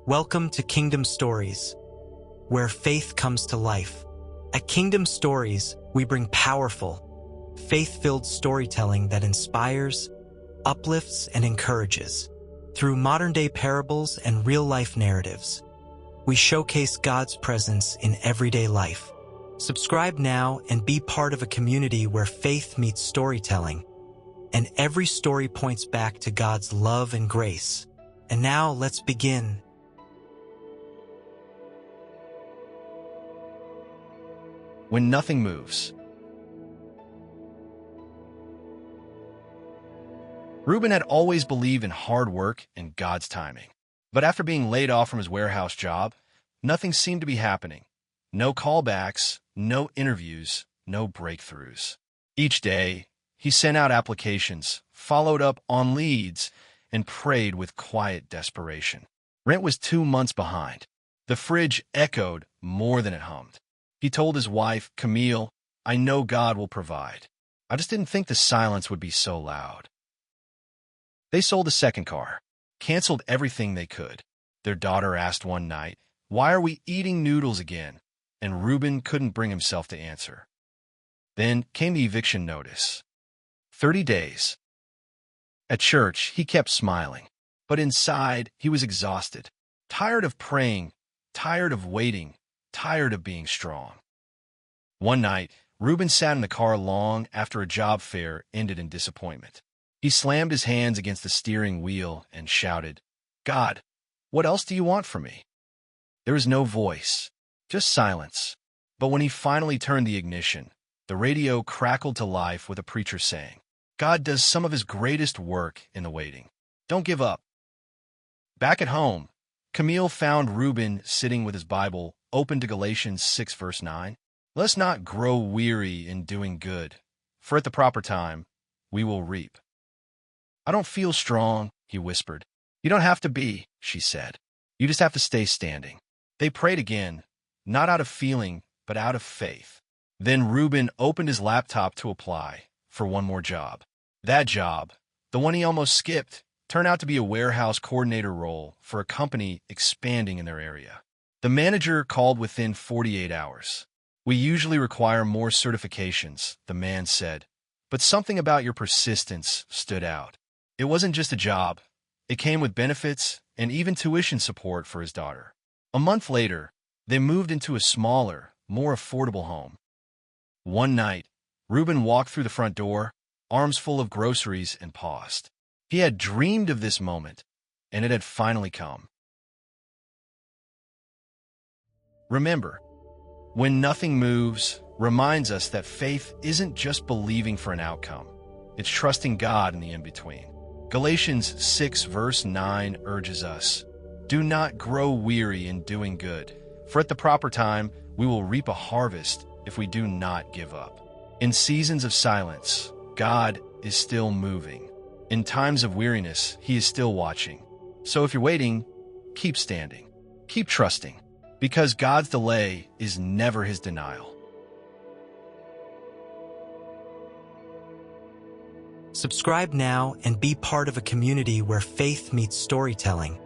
Welcome to Kingdom Stories, where faith comes to life. At Kingdom Stories, we bring powerful, faith-filled storytelling that inspires, uplifts, and encourages. Through modern-day parables and real-life narratives, we showcase God's presence in everyday life. Subscribe now and be part of a community where faith meets storytelling, and every story points back to God's love and grace. And now, let's begin. When nothing moves. Reuben had always believed in hard work and God's timing. But after being laid off from his warehouse job, nothing seemed to be happening. No callbacks, no interviews, no breakthroughs. Each day, he sent out applications, followed up on leads, and prayed with quiet desperation. Rent was 2 months behind. The fridge echoed more than it hummed. He told his wife, Camille, "I know God will provide. I just didn't think the silence would be so loud." They sold a second car, canceled everything they could. Their daughter asked one night, "Why are we eating noodles again?" And Reuben couldn't bring himself to answer. Then came the eviction notice. 30 days. At church, he kept smiling, but inside, he was exhausted, tired of praying, tired of waiting, tired of being strong. One night, Reuben sat in the car long after a job fair ended in disappointment. He slammed his hands against the steering wheel and shouted, "God, what else do you want from me?" There was no voice, just silence. But when he finally turned the ignition, the radio crackled to life with a preacher saying, "God does some of his greatest work in the waiting. Don't give up." Back at home, Camille found Reuben sitting with his Bible open to Galatians 6 verse 9. "Let's not grow weary in doing good, for at the proper time we will reap." "I don't feel strong," he whispered. "You don't have to be," she said. "You just have to stay standing." They prayed again, not out of feeling, but out of faith. Then Reuben opened his laptop to apply for one more job. That job, the one he almost skipped, turned out to be a warehouse coordinator role for a company expanding in their area. The manager called within 48 hours. "We usually require more certifications," the man said, "but something about your persistence stood out." It wasn't just a job. It came with benefits and even tuition support for his daughter. A month later, they moved into a smaller, more affordable home. One night, Reuben walked through the front door, arms full of groceries, and paused. He had dreamed of this moment, and it had finally come. Remember, when nothing moves reminds us that faith isn't just believing for an outcome. It's trusting God in the in-between. Galatians 6 verse 9 urges us, "Do not grow weary in doing good, for at the proper time we will reap a harvest if we do not give up." In seasons of silence, God is still moving. In times of weariness, He is still watching. So if you're waiting, keep standing, keep trusting, because God's delay is never His denial. Subscribe now and be part of a community where faith meets storytelling.